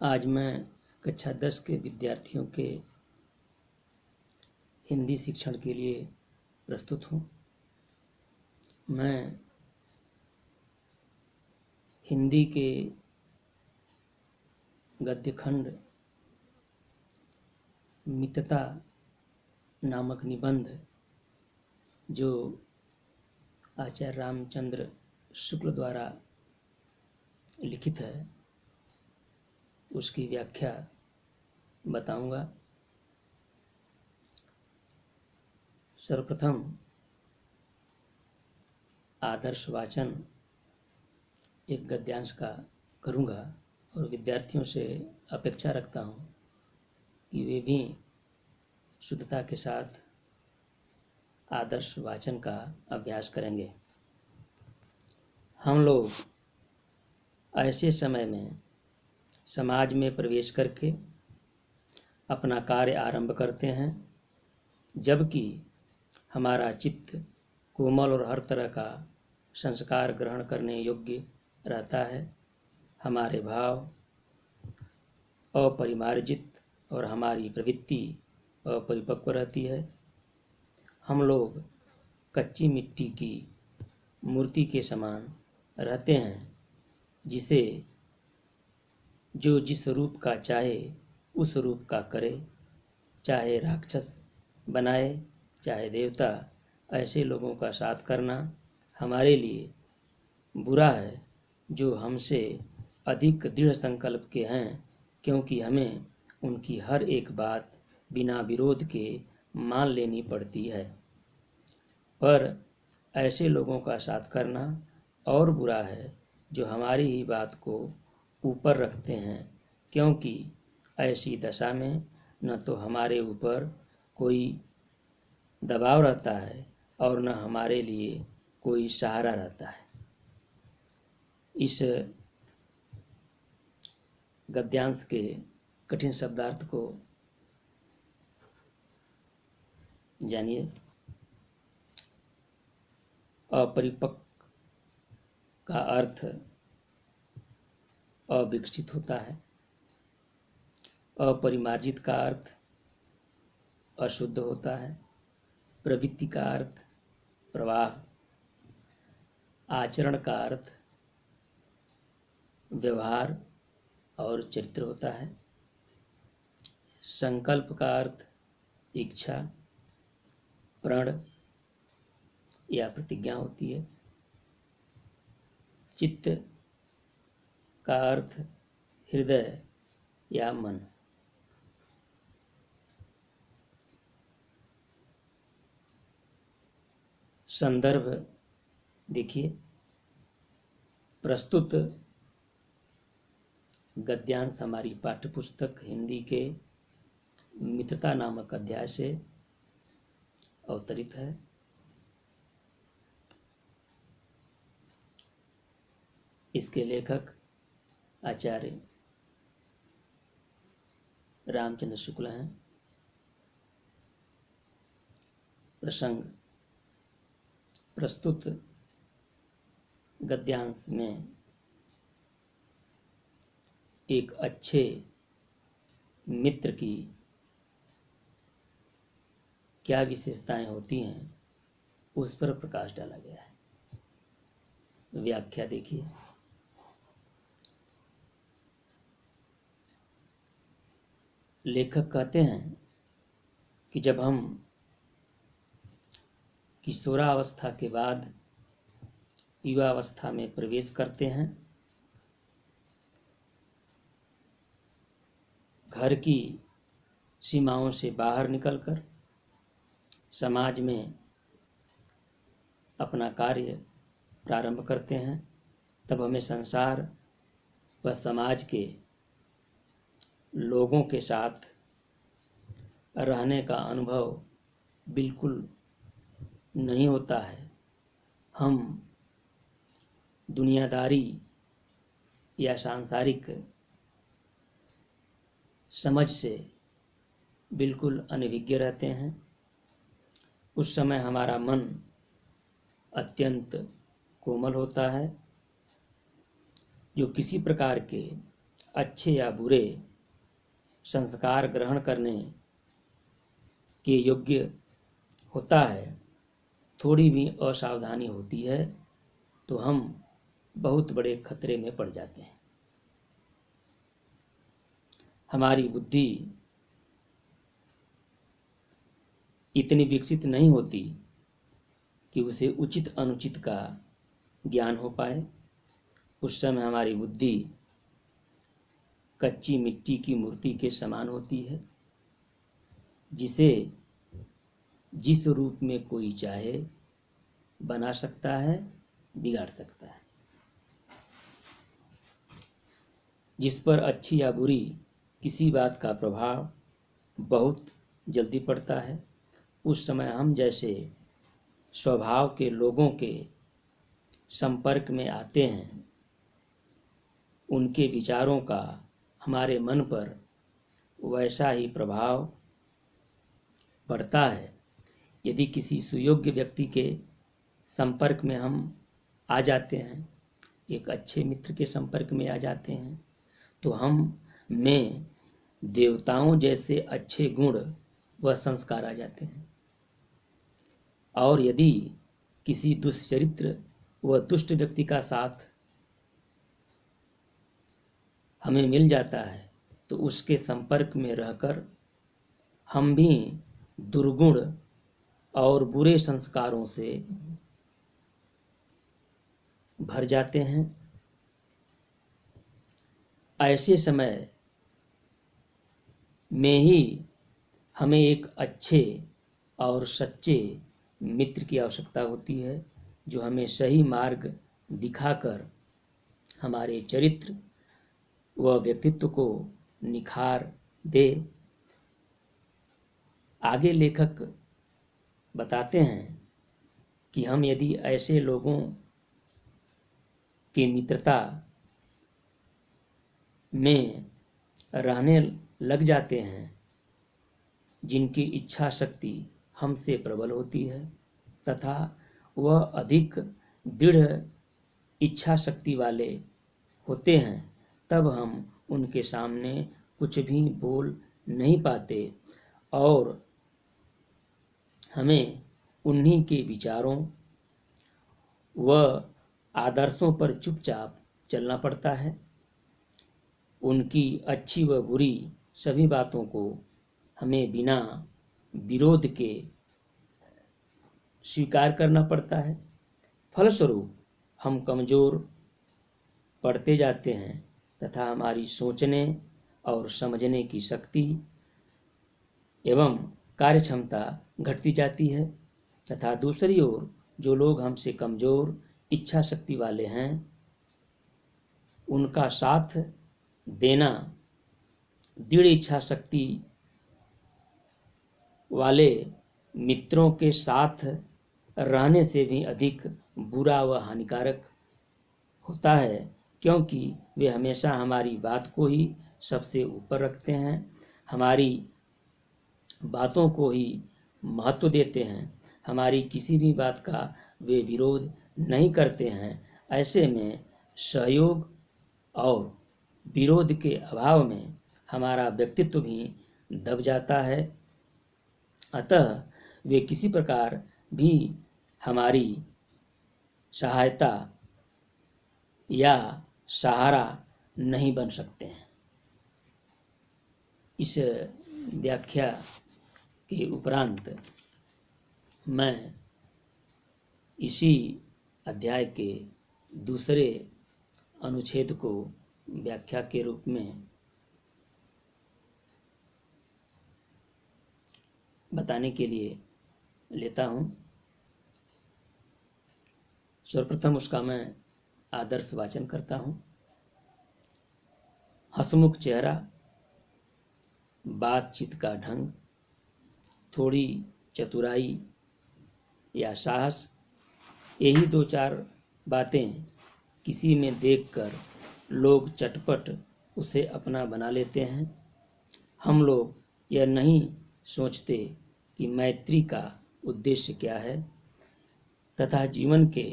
आज मैं कक्षा 10 के विद्यार्थियों के हिंदी शिक्षण के लिए प्रस्तुत हूँ। मैं हिंदी के गद्यखंड मितता नामक निबंध जो आचार्य रामचंद्र शुक्ल द्वारा लिखित है उसकी व्याख्या बताऊंगा। सर्वप्रथम आदर्श वाचन एक गद्यांश का करूंगा और विद्यार्थियों से अपेक्षा रखता हूं कि वे भी शुद्धता के साथ आदर्श वाचन का अभ्यास करेंगे। हम लोग ऐसे समय में समाज में प्रवेश करके अपना कार्य आरंभ करते हैं जबकि हमारा चित्त कोमल और हर तरह का संस्कार ग्रहण करने योग्य रहता है। हमारे भाव अपरिमार्जित और हमारी प्रवृत्ति अपरिपक्व रहती है। हम लोग कच्ची मिट्टी की मूर्ति के समान रहते हैं जिसे जो जिस रूप का चाहे उस रूप का करे, चाहे राक्षस बनाए चाहे देवता। ऐसे लोगों का साथ करना हमारे लिए बुरा है जो हमसे अधिक दृढ़ संकल्प के हैं, क्योंकि हमें उनकी हर एक बात बिना विरोध के मान लेनी पड़ती है। पर ऐसे लोगों का साथ करना और बुरा है जो हमारी ही बात को ऊपर रखते हैं, क्योंकि ऐसी दशा में न तो हमारे ऊपर कोई दबाव रहता है और न हमारे लिए कोई सहारा रहता है। इस गद्यांश के कठिन शब्दार्थ को जानिए। अपरिपक्व का अर्थ अविकसित होता है। अपरिमार्जित का अर्थ अशुद्ध होता है। प्रवृत्ति का अर्थ प्रवाह। आचरण का अर्थ व्यवहार और चरित्र होता है। संकल्प का अर्थ इच्छा, प्रण या प्रतिज्ञा होती है। चित्त का अर्थ हृदय या मन। संदर्भ देखिए। प्रस्तुत गद्यांश हमारी पाठ्यपुस्तक हिंदी के मितता नामक अध्याय से अवतरित है। इसके लेखक आचार्य रामचंद्र शुक्ल हैं। प्रसंग प्रस्तुत गद्यांश में एक अच्छे मित्र की क्या विशेषताएं होती हैं उस पर प्रकाश डाला गया है। व्याख्या देखिए। लेखक कहते हैं कि जब हम किशोरावस्था के बाद युवावस्था में प्रवेश करते हैं, घर की सीमाओं से बाहर निकलकर समाज में अपना कार्य प्रारंभ करते हैं, तब हमें संसार व समाज के लोगों के साथ रहने का अनुभव बिल्कुल नहीं होता है। हम दुनियादारी या सांसारिक समझ से बिल्कुल अनभिज्ञ रहते हैं। उस समय हमारा मन अत्यंत कोमल होता है जो किसी प्रकार के अच्छे या बुरे संस्कार ग्रहण करने के योग्य होता है, थोड़ी भी असावधानी होती है तो हम बहुत बड़े खतरे में पड़ जाते हैं। हमारी बुद्धि इतनी विकसित नहीं होती कि उसे उचित अनुचित का ज्ञान हो पाए। उस समय हमारी बुद्धि कच्ची मिट्टी की मूर्ति के समान होती है, जिसे जिस रूप में कोई चाहे बना सकता है, बिगाड़ सकता है। जिस पर अच्छी या बुरी किसी बात का प्रभाव बहुत जल्दी पड़ता है, उस समय हम जैसे स्वभाव के लोगों के संपर्क में आते हैं, उनके विचारों का हमारे मन पर वैसा ही प्रभाव पड़ता है। यदि किसी सुयोग्य व्यक्ति के संपर्क में हम आ जाते हैं, एक अच्छे मित्र के संपर्क में आ जाते हैं, तो हम में देवताओं जैसे अच्छे गुण व संस्कार आ जाते हैं। और यदि किसी दुष्चरित्र व दुष्ट व्यक्ति का साथ हमें मिल जाता है, तो उसके संपर्क में रहकर हम भी दुर्गुण और बुरे संस्कारों से भर जाते हैं। ऐसे समय में ही हमें एक अच्छे और सच्चे मित्र की आवश्यकता होती है, जो हमें सही मार्ग दिखाकर हमारे चरित्र व व्यक्तित्व को निखार दे। आगे लेखक बताते हैं कि हम यदि ऐसे लोगों की मित्रता में रहने लग जाते हैं, जिनकी इच्छा शक्ति हमसे प्रबल होती है तथा वह अधिक दृढ़ इच्छा शक्ति वाले होते हैं, तब हम उनके सामने कुछ भी बोल नहीं पाते और हमें उन्हीं के विचारों व आदर्शों पर चुपचाप चलना पड़ता है। उनकी अच्छी व बुरी सभी बातों को हमें बिना विरोध के स्वीकार करना पड़ता है। फलस्वरूप हम कमजोर पड़ते जाते हैं तथा हमारी सोचने और समझने की शक्ति एवं कार्यक्षमता घटती जाती है तथा दूसरी ओर जो लोग हमसे कमजोर इच्छा शक्ति वाले हैं, उनका साथ देना दृढ़ इच्छा शक्ति वाले मित्रों के साथ रहने से भी अधिक बुरा व हानिकारक होता है, क्योंकि वे हमेशा हमारी बात को ही सबसे ऊपर रखते हैं, हमारी बातों को ही महत्व देते हैं, हमारी किसी भी बात का वे विरोध नहीं करते हैं। ऐसे में सहयोग और विरोध के अभाव में हमारा व्यक्तित्व भी दब जाता है। अतः वे किसी प्रकार भी हमारी सहायता या सहारा नहीं बन सकते हैं। इस व्याख्या के उपरांत मैं इसी अध्याय के दूसरे अनुच्छेद को व्याख्या के रूप में बताने के लिए लेता हूँ। सर्वप्रथम उसका मैं आदर्श वाचन करता हूँ। हंसमुख चेहरा, बातचीत का ढंग, थोड़ी चतुराई या साहस, यही दो चार बातें किसी में देखकर लोग चटपट उसे अपना बना लेते हैं। हम लोग यह नहीं सोचते कि मैत्री का उद्देश्य क्या है तथा जीवन के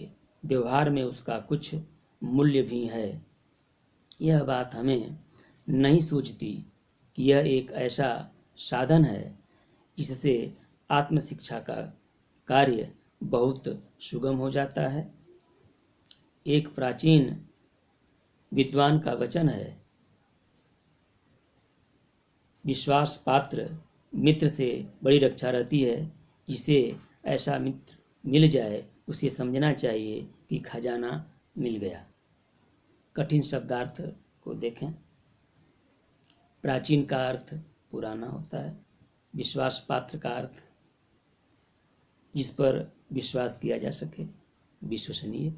व्यवहार में उसका कुछ मूल्य भी है। यह बात हमें नहीं सोचती कि यह एक ऐसा साधन है जिससे आत्मशिक्षा का कार्य बहुत सुगम हो जाता है। एक प्राचीन विद्वान का वचन है, विश्वास पात्र मित्र से बड़ी रक्षा रहती है। जिसे ऐसा मित्र मिल जाए उसे समझना चाहिए कि खजाना मिल गया। कठिन शब्दार्थ को देखें। प्राचीन का अर्थ पुराना होता है। विश्वास पात्र का अर्थ जिस पर विश्वास किया जा सके, विश्वसनीय।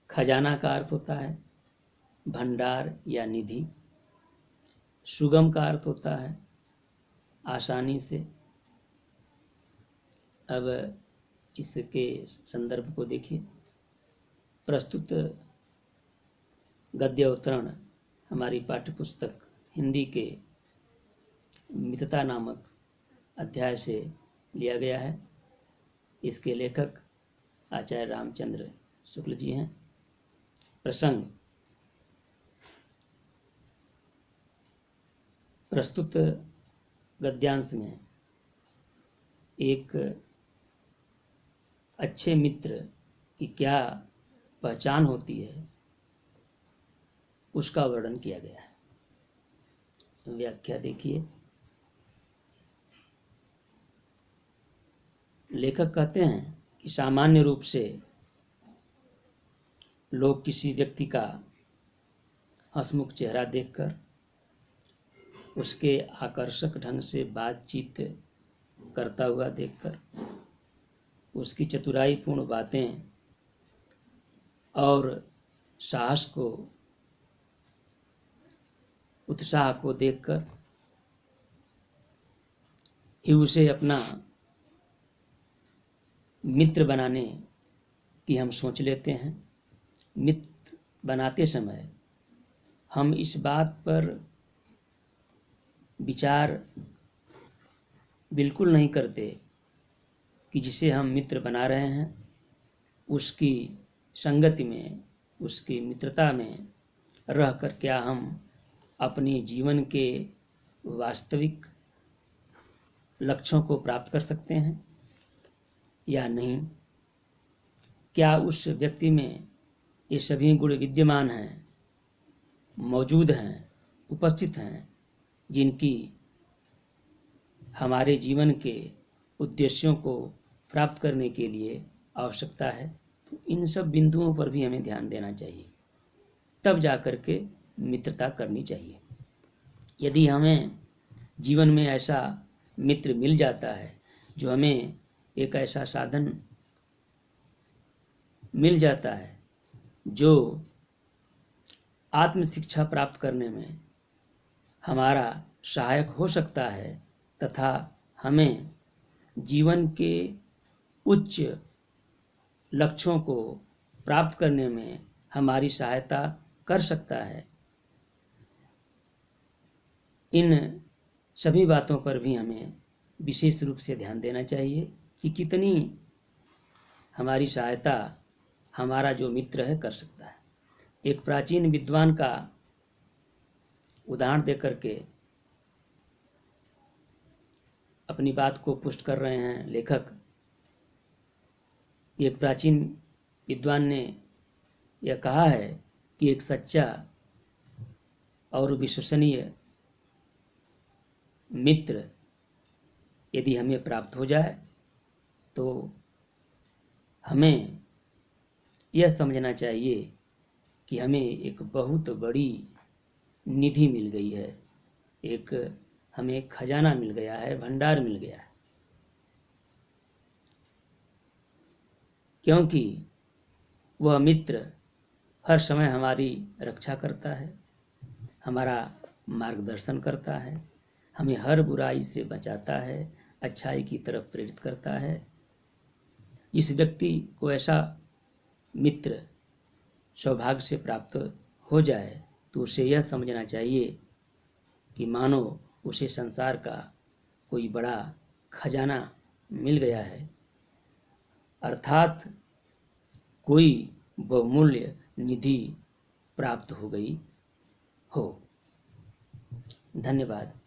खजाना का अर्थ होता है भंडार या निधि। सुगम का अर्थ होता है आसानी से। अब इसके संदर्भ को देखिए। प्रस्तुत गद्य अवतरण हमारी पाठ्यपुस्तक हिंदी के मितता नामक अध्याय से लिया गया है। इसके लेखक आचार्य रामचंद्र शुक्ल जी हैं। प्रसंग, प्रस्तुत गद्यांश में एक अच्छे मित्र की क्या पहचान होती है उसका वर्णन किया गया है। व्याख्या देखिए। लेखक कहते हैं कि सामान्य रूप से लोग किसी व्यक्ति का हंसमुख चेहरा देखकर, उसके आकर्षक ढंग से बातचीत करता हुआ देखकर, उसकी चतुराईपूर्ण बातें और साहस को, उत्साह को देखकर ही उसे अपना मित्र बनाने की हम सोच लेते हैं। मित्र बनाते समय हम इस बात पर विचार बिल्कुल नहीं करते कि जिसे हम मित्र बना रहे हैं उसकी संगति में, उसकी मित्रता में रहकर क्या हम अपने जीवन के वास्तविक लक्ष्यों को प्राप्त कर सकते हैं या नहीं। क्या उस व्यक्ति में ये सभी गुण विद्यमान हैं, मौजूद हैं, उपस्थित हैं, जिनकी हमारे जीवन के उद्देश्यों को प्राप्त करने के लिए आवश्यकता है। तो इन सब बिंदुओं पर भी हमें ध्यान देना चाहिए, तब जाकर के मित्रता करनी चाहिए। यदि हमें जीवन में ऐसा मित्र मिल जाता है, जो हमें एक ऐसा साधन मिल जाता है जो आत्मशिक्षा प्राप्त करने में हमारा सहायक हो सकता है तथा हमें जीवन के उच्च लक्ष्यों को प्राप्त करने में हमारी सहायता कर सकता है, इन सभी बातों पर भी हमें विशेष रूप से ध्यान देना चाहिए कि कितनी हमारी सहायता हमारा जो मित्र है कर सकता है। एक प्राचीन विद्वान का उदाहरण देकर के अपनी बात को पुष्ट कर रहे हैं लेखक। एक प्राचीन विद्वान ने यह कहा है कि एक सच्चा और विश्वसनीय मित्र यदि हमें प्राप्त हो जाए तो हमें यह समझना चाहिए कि हमें एक बहुत बड़ी निधि मिल गई है, एक हमें खजाना मिल गया है, भंडार मिल गया है। क्योंकि वह मित्र हर समय हमारी रक्षा करता है, हमारा मार्गदर्शन करता है, हमें हर बुराई से बचाता है, अच्छाई की तरफ प्रेरित करता है। इस व्यक्ति को ऐसा मित्र सौभाग्य से प्राप्त हो जाए तो उसे यह समझना चाहिए कि मानो उसे संसार का कोई बड़ा खजाना मिल गया है, अर्थात कोई बहुमूल्य निधि प्राप्त हो गई हो। धन्यवाद।